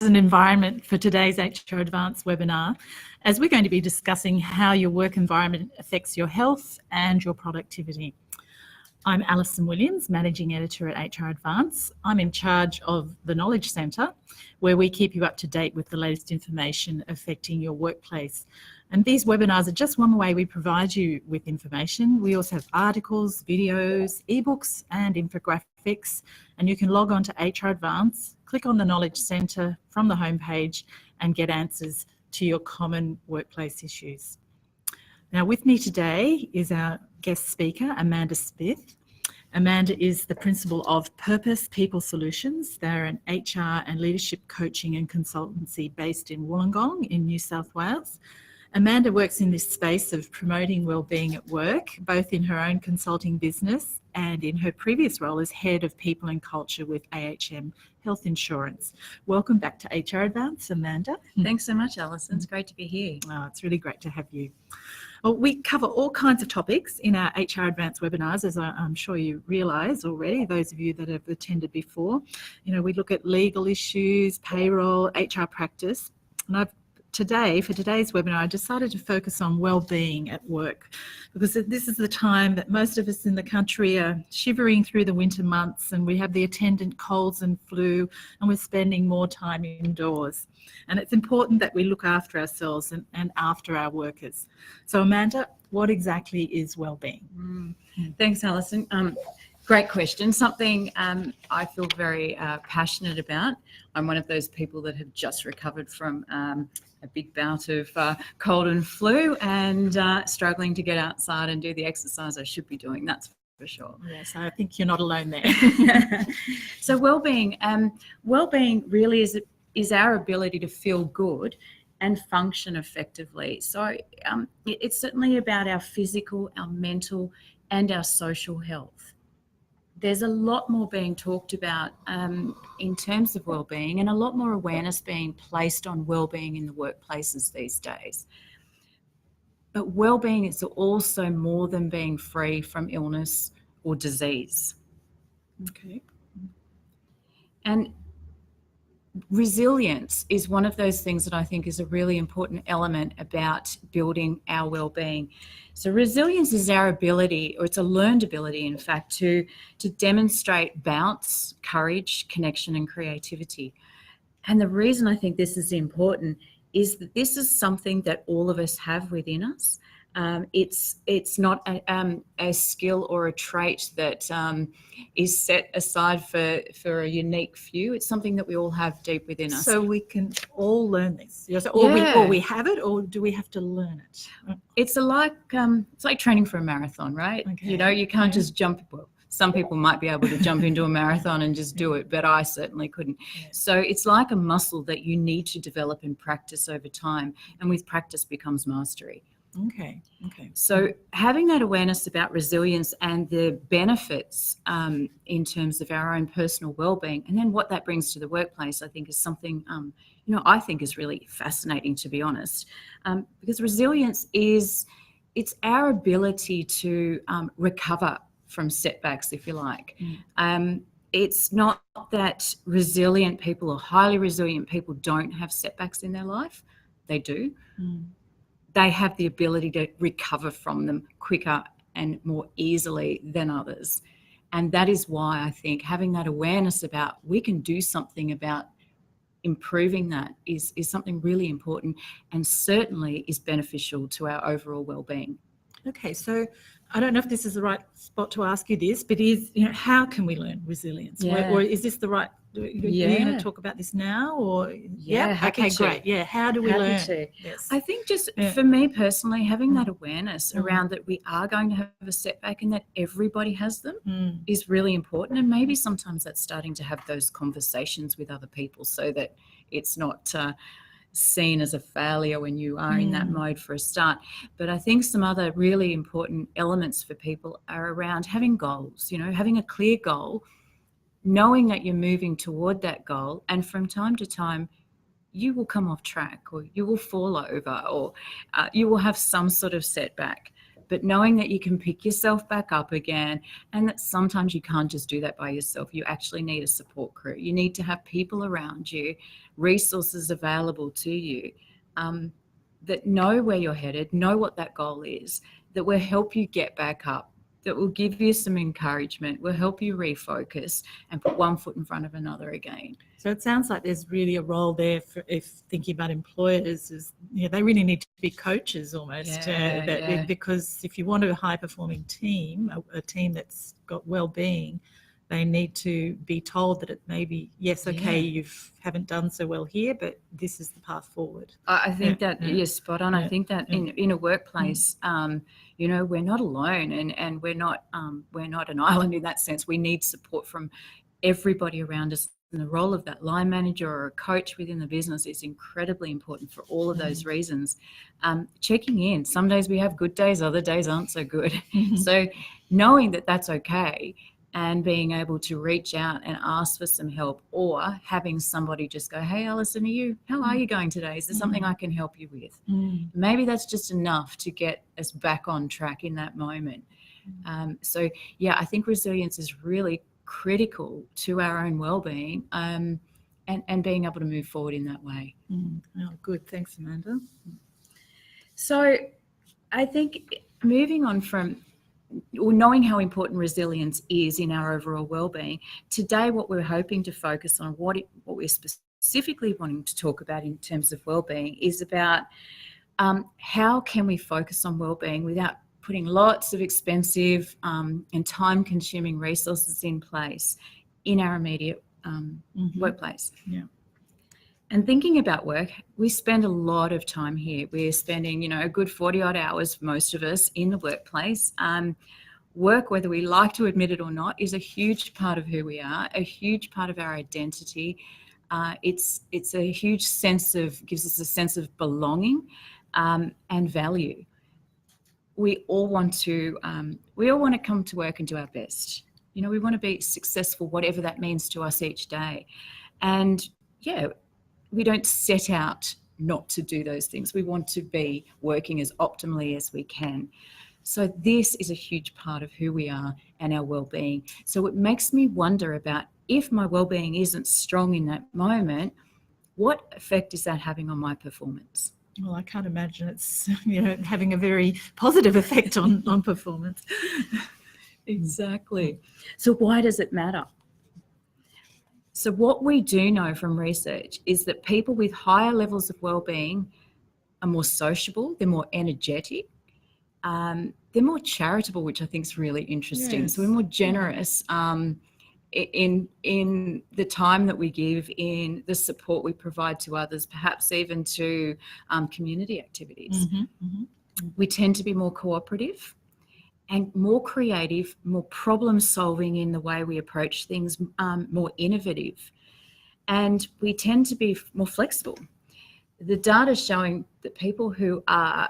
an environment for today's HR Advanced webinar, as we're going to be discussing how your work environment affects your health and your productivity. I'm Alison Williams, Managing Editor at HR Advance. I'm in charge of the Knowledge Centre, where we keep you up to date with the latest information affecting your workplace. And these webinars are just one way we provide you with information. We also have articles, videos, ebooks and infographics, and you can log on to HR Advance, click on the Knowledge Centre from the homepage and get answers to your common workplace issues. Now, with me today is our guest speaker, Amanda Smith. Amanda is the principal of Purpose People Solutions. They're an HR and leadership coaching and consultancy based in Wollongong in New South Wales. Amanda works in this space of promoting wellbeing at work, both in her own consulting business and in her previous role as Head of People and Culture with AHM Health Insurance. Welcome back to HR Advance, Amanda. Thanks so much, Alison. It's great to be here. Oh, it's really great to have you. Well, we cover all kinds of topics in our HR Advance webinars, as I'm sure you realise already, those of you that have attended before. You know, we look at legal issues, payroll, HR practice, and for today's webinar, I decided to focus on wellbeing at work, because this is the time that most of us in the country are shivering through the winter months, and we have the attendant colds and flu, and we're spending more time indoors. And it's important that we look after ourselves and after our workers. So Amanda, what exactly is wellbeing? Thanks, Alison. Great question. Something I feel very passionate about. I'm one of those people that have just recovered from a big bout of cold and flu and struggling to get outside and do the exercise I should be doing, that's for sure. Yes, I think you're not alone there. So wellbeing really is our ability to feel good and function effectively. So it's certainly about our physical, our mental and our social health. There's a lot more being talked about in terms of wellbeing, and a lot more awareness being placed on wellbeing in the workplaces these days. But wellbeing is also more than being free from illness or disease. Okay. And resilience is one of those things that I think is a really important element about building our well-being. So resilience is our ability, or it's a learned ability, in fact, to demonstrate bounce, courage, connection, and creativity. And the reason I think this is important is that this is something that all of us have within us. It's not a skill or a trait that is set aside for a unique few. It's something that we all have deep within us. So we can all learn this. Or we have it, or do we have to learn it? It's like training for a marathon, right? Okay. You know, you can't just jump. Well, some people might be able to jump into a marathon and just do it, but I certainly couldn't. Yeah. So it's like a muscle that you need to develop and practice over time, and with practice becomes mastery. Okay. So having that awareness about resilience and the benefits in terms of our own personal well-being, and then what that brings to the workplace, I think is something, I think is really fascinating, to be honest, because resilience it's our ability to recover from setbacks, if you like. It's not that resilient people or highly resilient people don't have setbacks in their life. They do. They have the ability to recover from them quicker and more easily than others. And that is why I think having that awareness about we can do something about improving that is something really important, and certainly is beneficial to our overall well-being. Okay, so I don't know if this is the right spot to ask you this, but how can we learn resilience? Yeah. Or is this the right? Are you going to talk about this now, or happy to. Great. Yeah, how do we learn? Yes. I think just for me personally, having that awareness around that we are going to have a setback and that everybody has them is really important. And maybe sometimes that's starting to have those conversations with other people so that it's not seen as a failure when you are in that mode for a start. But I think some other really important elements for people are around having goals, having a clear goal, knowing that you're moving toward that goal, and from time to time you will come off track, or you will fall over, or you will have some sort of setback. but knowing that you can pick yourself back up again, and that sometimes you can't just do that by yourself. You actually need a support crew. You need to have people around you, resources available to you, that know where you're headed, know what that goal is, that will help you get back up, that will give you some encouragement, will help you refocus and put one foot in front of another again. So it sounds like there's really a role there for, if thinking about employers, is they really need to be coaches almost, because if you want a high performing team, a team that's got well-being, they need to be told that it may be, yes, okay, you haven't done so well here, but this is the path forward. I think that you're spot on. I think that in a workplace, we're not alone, and we're not an island in that sense. We need support from everybody around us. And the role of that line manager or a coach within the business is incredibly important for all of those reasons. Checking in. Some days we have good days, other days aren't so good. So knowing that that's okay, and being able to reach out and ask for some help, or having somebody just go, hey, Alison, how are you going today? Is there something I can help you with? Maybe that's just enough to get us back on track in that moment. I think resilience is really critical to our own well-being, and being able to move forward in that way. Oh, good. Thanks, Amanda. So I think moving on from knowing how important resilience is in our overall well-being, today what we're hoping to focus on, what we're specifically wanting to talk about in terms of well-being, is about how can we focus on well-being without putting lots of expensive and time-consuming resources in place in our immediate workplace. Yeah. And thinking about work, we spend a lot of time here. We're spending, a good 40-odd hours for most of us in the workplace. Work, whether we like to admit it or not, is a huge part of who we are, a huge part of our identity. It's a huge gives us a sense of belonging and value. We all want to come to work and do our best. We want to be successful, whatever that means to us each day. And we don't set out not to do those things. We want to be working as optimally as we can. So this is a huge part of who we are and our well-being. So it makes me wonder about, if my well-being isn't strong in that moment, what effect is that having on my performance? Well, I can't imagine it's having a very positive effect on performance. Exactly. So why does it matter? So what we do know from research is that people with higher levels of well-being are more sociable, they're more energetic, they're more charitable, which I think is really interesting. Yes. So we're more generous in the time that we give, in the support we provide to others, perhaps even to community activities. We tend to be more cooperative and more creative, more problem solving in the way we approach things, more innovative. And we tend to be more flexible. The data is showing that people who are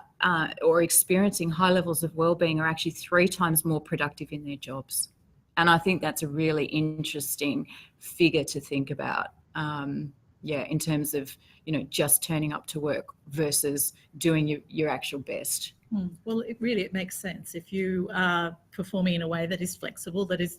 or experiencing high levels of well-being are actually 3 times more productive in their jobs. And I think that's a really interesting figure to think about, in terms of, just turning up to work versus doing your actual best. Well, it makes sense. If you are performing in a way that is flexible, that is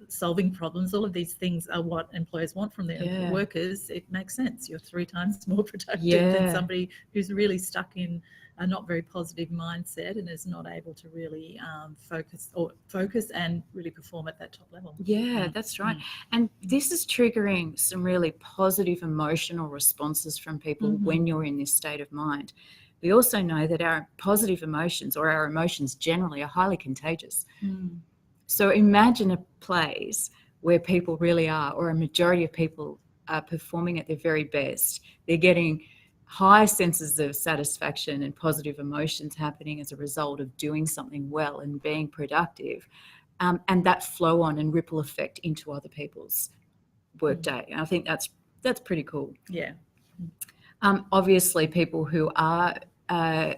solving problems, all of these things are what employers want from their workers. It makes sense. You're 3 times more productive than somebody who's really stuck in a not very positive mindset and is not able to really focus and really perform at that top level. Yeah, that's right. And this is triggering some really positive emotional responses from people when you're in this state of mind. We also know that our positive emotions, or our emotions generally, are highly contagious. So imagine a place where people really are, or a majority of people are performing at their very best. They're getting high senses of satisfaction and positive emotions happening as a result of doing something well and being productive, and that flow on and ripple effect into other people's workday. And I think that's pretty cool. Yeah. Obviously, people who are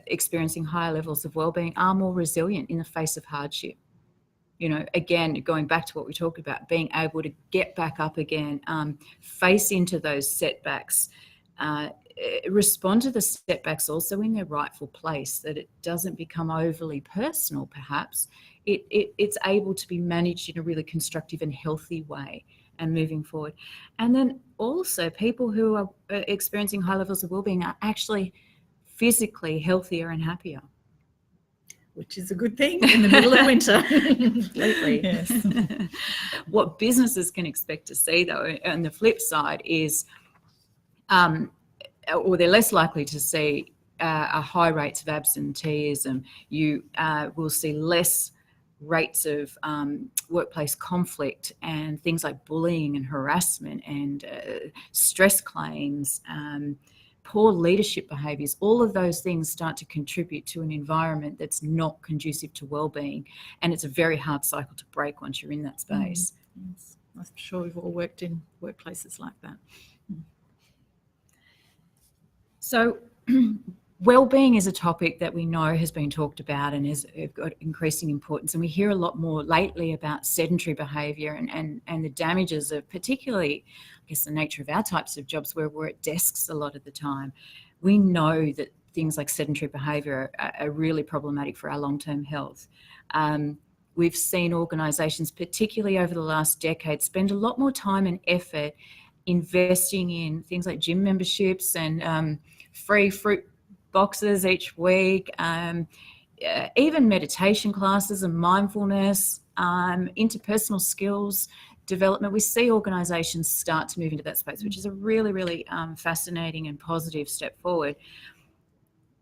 experiencing higher levels of well-being are more resilient in the face of hardship. Again, going back to what we talked about, being able to get back up again, face into those setbacks, respond to the setbacks also in their rightful place, that it doesn't become overly personal perhaps. It's able to be managed in a really constructive and healthy way and moving forward. And then also people who are experiencing high levels of wellbeing are actually physically healthier and happier. Which is a good thing in the middle of winter. Completely. Yes. What businesses can expect to see, though, on the flip side is, or they're less likely to see, high rates of absenteeism. You will see less rates of workplace conflict and things like bullying and harassment and stress claims, poor leadership behaviours. All of those things start to contribute to an environment that's not conducive to well-being, and it's a very hard cycle to break once you're in that space. Yes. I'm sure we've all worked in workplaces like that. So well-being is a topic that we know has been talked about and has got increasing importance, and we hear a lot more lately about sedentary behaviour and the damages of, particularly, I guess, the nature of our types of jobs where we're at desks a lot of the time. We know that things like sedentary behaviour are really problematic for our long-term health. We've seen organisations, particularly over the last decade, spend a lot more time and effort investing in things like gym memberships and free fruit boxes each week, even meditation classes and mindfulness, interpersonal skills development. We see organisations start to move into that space, which is a really, really fascinating and positive step forward.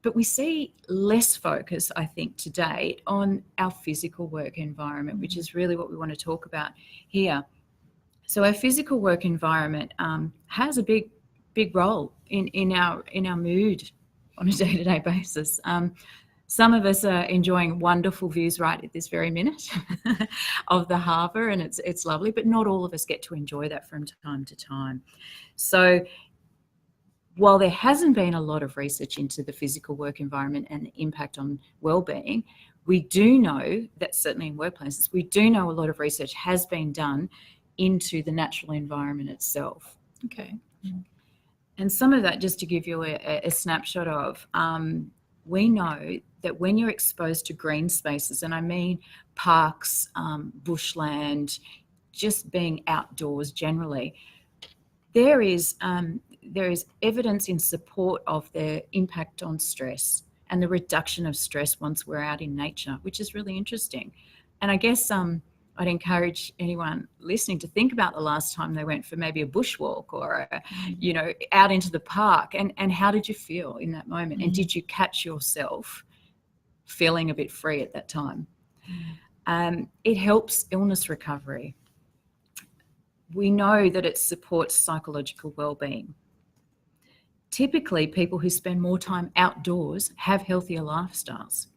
But we see less focus, I think, today on our physical work environment, which is really what we want to talk about here. So our physical work environment has a big role in our mood on a day-to-day basis. Some of us are enjoying wonderful views right at this very minute of the harbour, and it's lovely, but not all of us get to enjoy that from time to time. So while there hasn't been a lot of research into the physical work environment and the impact on well-being, we do know that certainly in workplaces, we do know a lot of research has been done into the natural environment itself. Okay. And some of that, just to give you a snapshot of, we know that when you're exposed to green spaces, and I mean parks, bushland, just being outdoors generally, there is evidence in support of the impact on stress and the reduction of stress once we're out in nature, which is really interesting. And I guess I'd encourage anyone listening to think about the last time they went for maybe a bushwalk or out into the park, and how did you feel in that moment? And did you catch yourself feeling a bit free at that time? It helps illness recovery. We know that it supports psychological well-being. Typically, people who spend more time outdoors have healthier lifestyles.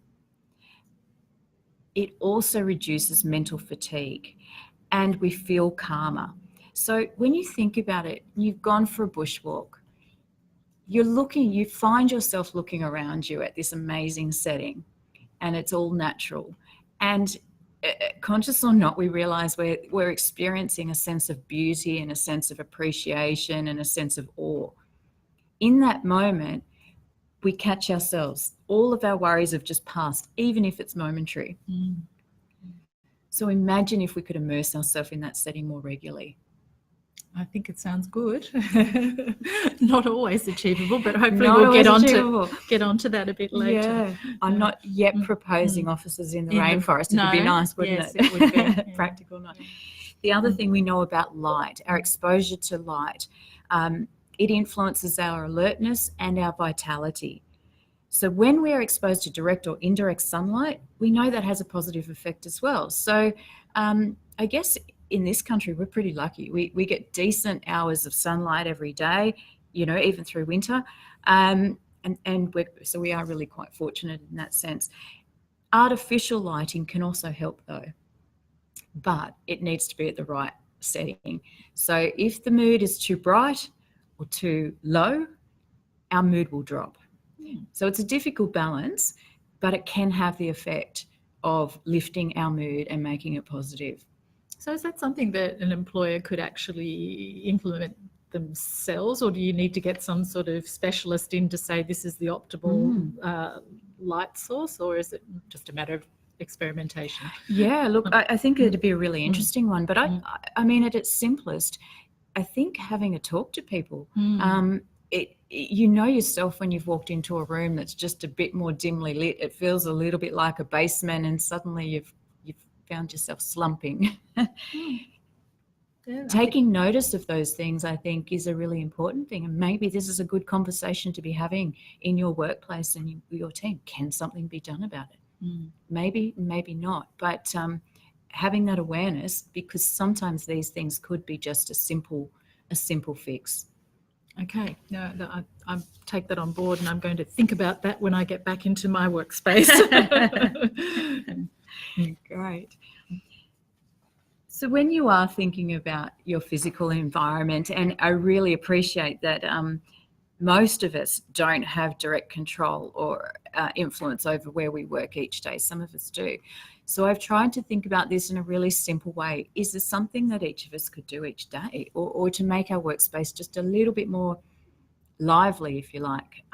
It also reduces mental fatigue and we feel calmer. So when you think about it, you've gone for a bushwalk, you find yourself looking around you at this amazing setting, and it's all natural. And conscious or not, we realize we're experiencing a sense of beauty and a sense of appreciation and a sense of awe. In that moment, we catch ourselves. All of our worries have just passed, even if it's momentary. So imagine if we could immerse ourselves in that setting more regularly. I think it sounds good. Not always achievable, but hopefully we'll get onto that a bit later. Yeah, I'm not yet proposing offices in the rainforest. It would be nice, wouldn't it? It would be. Yeah. Practical, not. The other thing we know about light, our exposure to light, it influences our alertness and our vitality. So when we are exposed to direct or indirect sunlight, we know that has a positive effect as well. So I guess in this country, we're pretty lucky. We get decent hours of sunlight every day, even through winter. So we are really quite fortunate in that sense. Artificial lighting can also help though, but it needs to be at the right setting. So if the mood is too bright or too low, our mood will drop. So it's a difficult balance, but it can have the effect of lifting our mood and making it positive. So is that something that an employer could actually implement themselves, or do you need to get some sort of specialist in to say this is the optimal light source, or is it just a matter of experimentation? Yeah, look, I think it'd be a really interesting one, but I mean, at its simplest, I think having a talk to people, you know yourself when you've walked into a room that's just a bit more dimly lit. It feels a little bit like a basement, and suddenly you've found yourself slumping. Yeah, Taking notice of those things, I think, is a really important thing. And maybe this is a good conversation to be having in your workplace and your team. Can something be done about it? Maybe, maybe not. But having that awareness, because sometimes these things could be just a simple fix. Okay, no, I take that on board, and I'm going to think about that when I get back into my workspace. Great. So when you are thinking about your physical environment, and I really appreciate that most of us don't have direct control or influence over where we work each day. Some of us do. So I've tried to think about this in a really simple way. Is there something that each of us could do each day, or to make our workspace just a little bit more lively, if you like?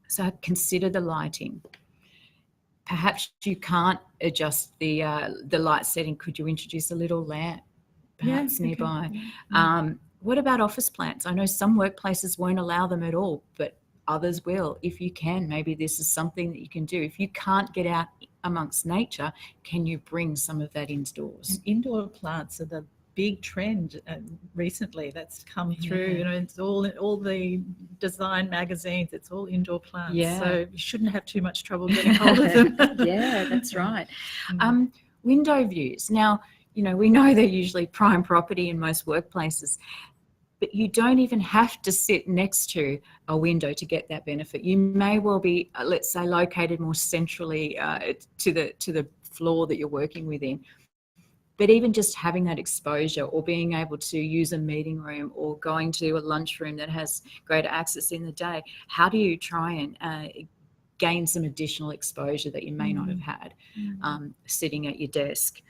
So consider the lighting. Perhaps you can't adjust the light setting. Could you introduce a little lamp perhaps nearby? What about office plants? I know some workplaces won't allow them at all, but others will. If you can, maybe this is something that you can do. If you can't get out amongst nature, can you bring some of that indoors? And indoor plants are the big trend recently that's come through. You know, it's all the design magazines, it's all indoor plants. So you shouldn't have too much trouble getting hold of them. Yeah, that's right. Window views. Now, you know, we know they're usually prime property in most workplaces, but you don't even have to sit next to a window to get that benefit. You may well be, let's say, located more centrally to the floor that you're working within. But even just having that exposure, or being able to use a meeting room, or going to a lunchroom that has greater access in the day, how do you try and gain some additional exposure that you may not have had sitting at your desk?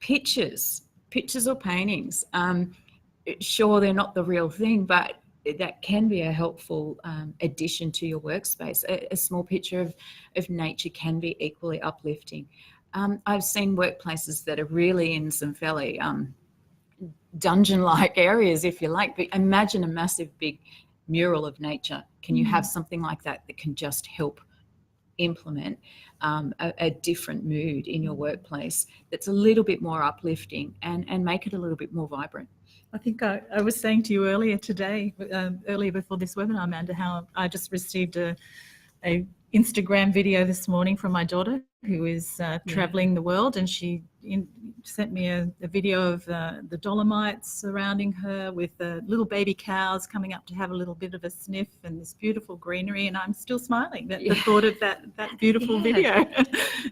Pictures or paintings. Sure, they're not the real thing, but that can be a helpful addition to your workspace. A small picture of nature can be equally uplifting. I've seen workplaces that are really in some fairly dungeon-like areas, if you like, but imagine a massive big mural of nature. Can you have something like that that can just help implement a different mood in your workplace that's a little bit more uplifting and make it a little bit more vibrant? I think I was saying to you earlier today, earlier before this webinar, Amanda, how I just received a Instagram video this morning from my daughter, who is traveling the world, and she sent me a video of the Dolomites surrounding her, with little baby cows coming up to have a little bit of a sniff, and this beautiful greenery, and I'm still smiling at the thought of that beautiful video.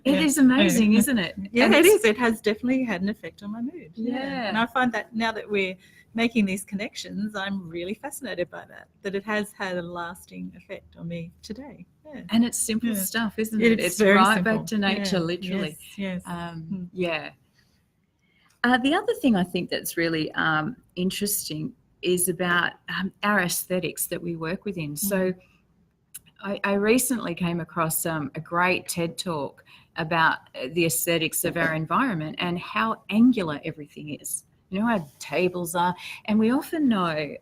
It is amazing, isn't it? Yeah, it is. It has definitely had an effect on my mood. Yeah. And I find that now that we're making these connections, I'm really fascinated by that it has had a lasting effect on me today. Yeah. And it's simple stuff, isn't it? It's right simple. Back to nature, literally. Yes. Yeah. The other thing I think that's really interesting is about our aesthetics that we work within. So I recently came across a great TED talk about the aesthetics of our environment and how angular everything is. You know, our tables are, and we often know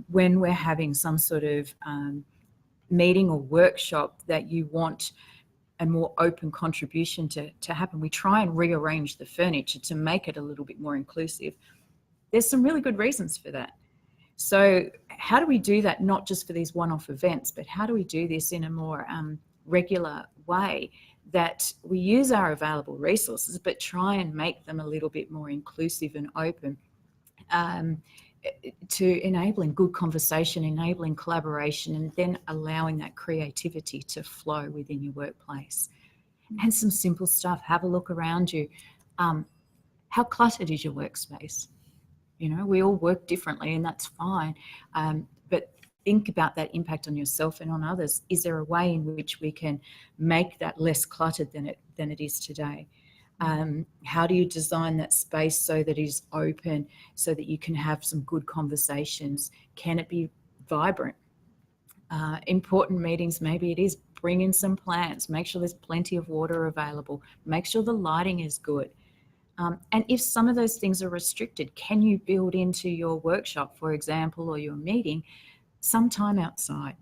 when we're having some sort of meeting or workshop that you want a more open contribution to happen. We try and rearrange the furniture to make it a little bit more inclusive. There's some really good reasons for that. So how do we do that, not just for these one-off events, but how do we do this in a more regular way, that we use our available resources but try and make them a little bit more inclusive and open, to enabling good conversation, enabling collaboration, and then allowing that creativity to flow within your workplace? And some simple stuff. Have a look around you. How cluttered is your workspace? You know, we all work differently, and that's fine. But think about that impact on yourself and on others. Is there a way in which we can make that less cluttered than it is today? How do you design that space so that it is open, so that you can have some good conversations? Can it be vibrant? Important meetings, maybe it is bring in some plants, make sure there's plenty of water available, make sure the lighting is good. And if some of those things are restricted, can you build into your workshop, for example, or your meeting, some time outside?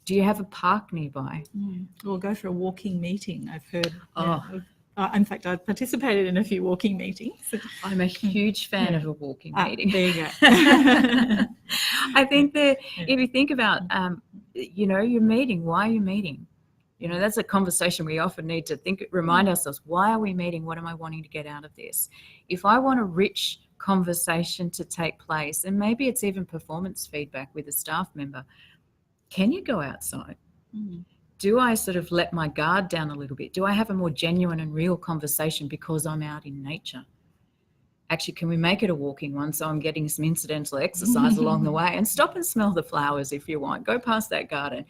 Do you have a park nearby? Or go for a walking meeting, I've heard. Oh. In fact, I've participated in a few walking meetings. I'm a huge fan of a walking meeting. There you go. I think that if you think about, your meeting, why are you meeting? That's a conversation we often need to remind ourselves, why are we meeting? What am I wanting to get out of this? If I want a rich conversation to take place, and maybe it's even performance feedback with a staff member, can you go outside? Do I sort of let my guard down a little bit? Do I have a more genuine and real conversation because I'm out in nature? Actually, can we make it a walking one so I'm getting some incidental exercise along the way? And stop and smell the flowers if you want. Go past that garden.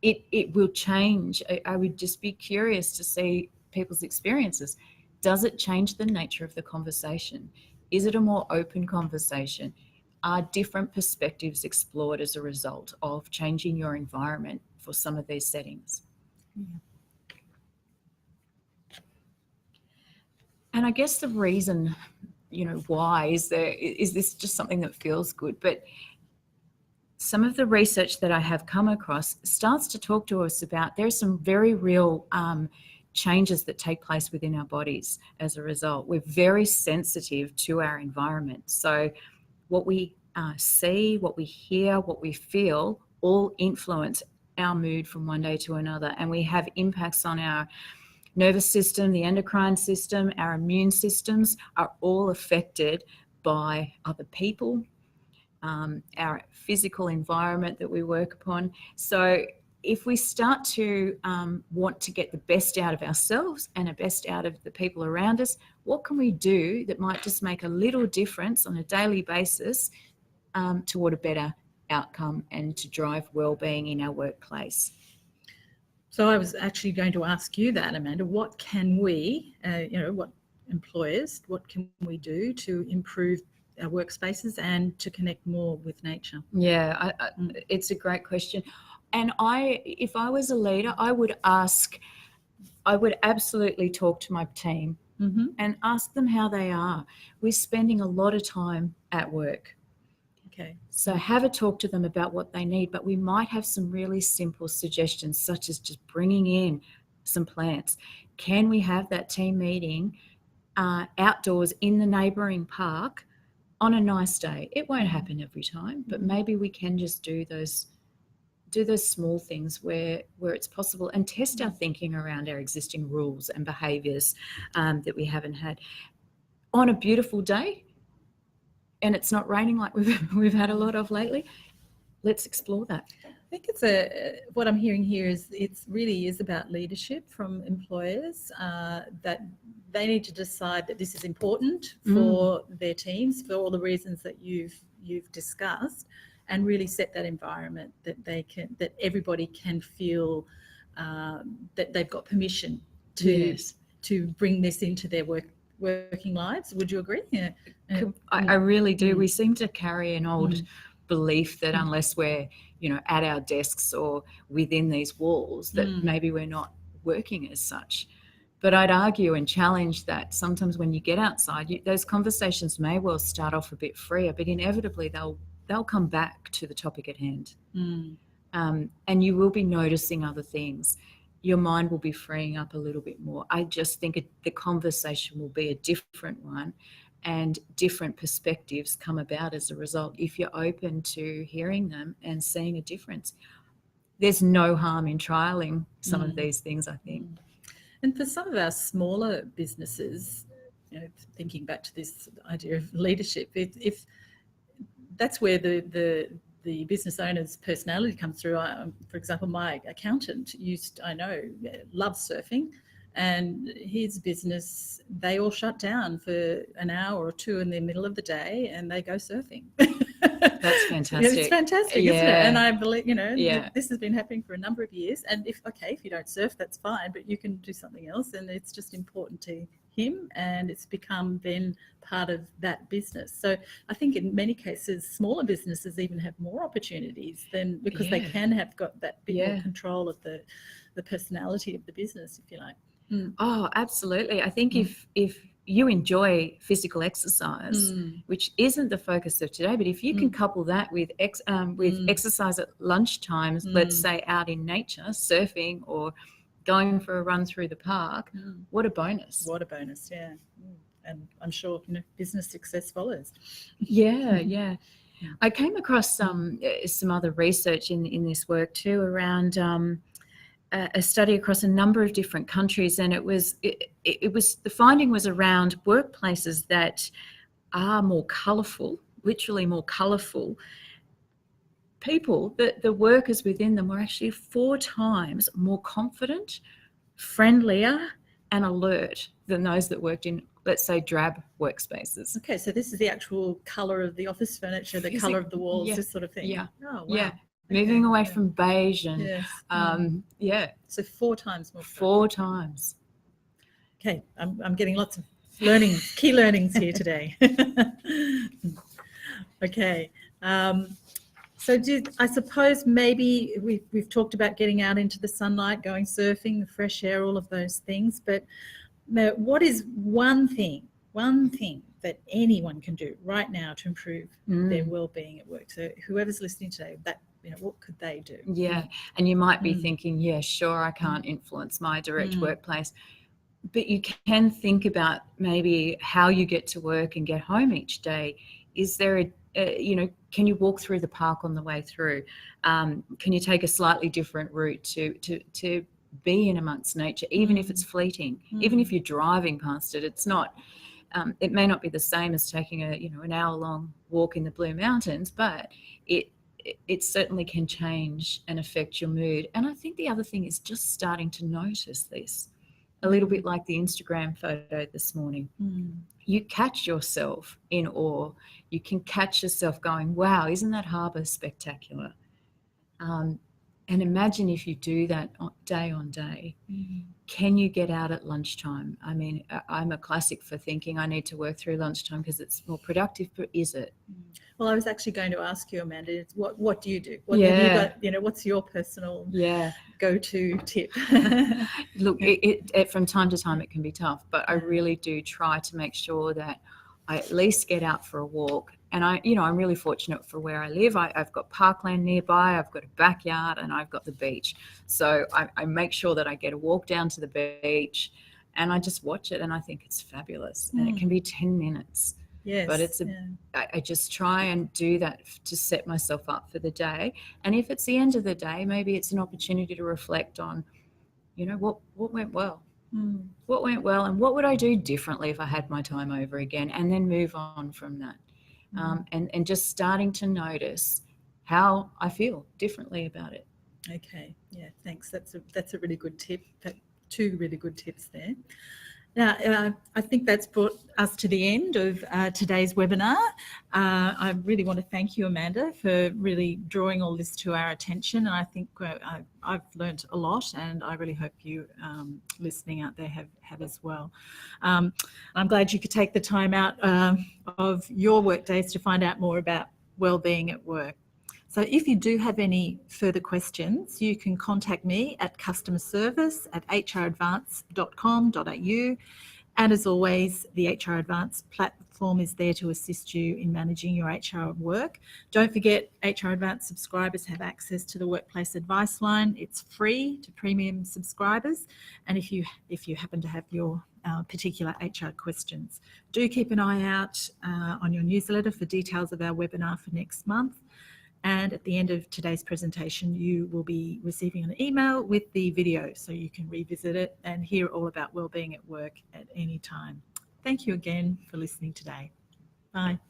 It will change. I would just be curious to see people's experiences. Does it change the nature of the conversation? Is it a more open conversation? Are different perspectives explored as a result of changing your environment for some of these settings? And I guess the reason, why is this just something that feels good? But some of the research that I have come across starts to talk to us about there's some very real changes that take place within our bodies as a result. We're very sensitive to our environment. So what we see, what we hear, what we feel all influence our mood from one day to another. And we have impacts on our nervous system, the endocrine system, our immune systems are all affected by other people, our physical environment that we work upon. So if we start to want to get the best out of ourselves and the best out of the people around us, what can we do that might just make a little difference on a daily basis toward a better outcome and to drive well-being in our workplace? So I was actually going to ask you that, Amanda. What can we, what employers, what can we do to improve our workspaces and to connect more with nature? Yeah, it's a great question. And if I was a leader, I would absolutely talk to my team and ask them how they are. We're spending a lot of time at work. Okay. So have a talk to them about what they need, but we might have some really simple suggestions, such as just bringing in some plants. Can we have that team meeting outdoors in the neighbouring park on a nice day? It won't happen every time, but maybe we can just do those small things where it's possible and test our thinking around our existing rules and behaviours that we haven't had. On a beautiful day, and it's not raining like we've had a lot of lately, let's explore that. I think it's what I'm hearing here is it really is about leadership from employers, that they need to decide that this is important for their teams for all the reasons that you've discussed, and really set that environment that everybody can feel that they've got permission to bring this into their working lives. Would you agree? Yeah. I really do. We seem to carry an old belief that unless we're, at our desks or within these walls, that maybe we're not working as such. But I'd argue and challenge that sometimes when you get outside, those conversations may well start off a bit freer, but inevitably they'll come back to the topic at hand. And you will be noticing other things. Your mind will be freeing up a little bit more. I just think the conversation will be a different one, and different perspectives come about as a result if you're open to hearing them and seeing a difference. There's no harm in trialing some of these things, I think. And for some of our smaller businesses, thinking back to this idea of leadership, if that's where the business owner's personality comes through. For example, my accountant loves surfing, and his business, they all shut down for an hour or two in the middle of the day and they go surfing. That's fantastic. It's fantastic, isn't it? Yeah. And I believe, Yeah. this has been happening for a number of years. And if you don't surf, that's fine, but you can do something else. And it's just important to him, and it's become then part of that business. So I think in many cases, smaller businesses even have more opportunities than, because they can have got that bit more control of the personality of the business, if you like. Oh, absolutely. I think if you enjoy physical exercise, which isn't the focus of today, but if you can couple that with exercise at lunchtimes, let's say out in nature, surfing or going for a run through the park, what a bonus. What a bonus, yeah. And I'm sure business success follows. Yeah. I came across some other research in this work too around a study across a number of different countries, and it was the finding was around workplaces that are more colourful, literally more colourful. People, the workers within them were actually 4 times more confident, friendlier, and alert than those that worked in, let's say, drab workspaces. Okay, so this is the actual colour of the office furniture, the colour of the walls, this sort of thing. Yeah. Oh, wow. Yeah. Moving away from beige and So 4 times more. 4 times. Okay, I'm getting lots of key learnings here today. Okay. So I suppose maybe we've talked about getting out into the sunlight, going surfing, the fresh air, all of those things. But what is one thing that anyone can do right now to improve their well-being at work? So whoever's listening today, what could they do? Yeah, and you might be thinking, yeah, sure, I can't influence my direct workplace. But you can think about maybe how you get to work and get home each day. Is there can you walk through the park on the way through? Can you take a slightly different route to be in amongst nature, even if it's fleeting, even if you're driving past it? It's not. It may not be the same as taking an hour-long walk in the Blue Mountains, but it certainly can change and affect your mood. And I think the other thing is just starting to notice this. A little bit like the Instagram photo this morning. You catch yourself in awe. You can catch yourself going, wow, isn't that harbour spectacular? And imagine if you do that day on day. Can you get out at lunchtime? I mean, I'm a classic for thinking I need to work through lunchtime because it's more productive, but is it? Well, I was actually going to ask you, Amanda, what do you do? What have you got, what's your personal go-to tip? Look, from time to time it can be tough, but I really do try to make sure that I at least get out for a walk. And I'm really fortunate for where I live. I've got parkland nearby, I've got a backyard, and I've got the beach. So I make sure that I get a walk down to the beach and I just watch it, and I think it's fabulous. And it can be 10 minutes. Yes, but I just try and do that to set myself up for the day. And if it's the end of the day, maybe it's an opportunity to reflect on, what went well. What went well, and what would I do differently if I had my time over again, and then move on from that. And just starting to notice how I feel differently about it. Okay, yeah, thanks. That's a really good tip. 2 really good tips there. Now, I think that's brought us to the end of today's webinar. I really want to thank you, Amanda, for really drawing all this to our attention. And I think I've learnt a lot, and I really hope you listening out there have as well. I'm glad you could take the time out of your work days to find out more about wellbeing at work. So if you do have any further questions, you can contact me at customerservice@hradvance.com.au. And as always, the HR Advance platform is there to assist you in managing your HR work. Don't forget, HR Advance subscribers have access to the Workplace Advice Line. It's free to premium subscribers. And if you happen to have your particular HR questions, do keep an eye out on your newsletter for details of our webinar for next month. And at the end of today's presentation, you will be receiving an email with the video, so you can revisit it and hear all about wellbeing at work at any time. Thank you again for listening today. Bye.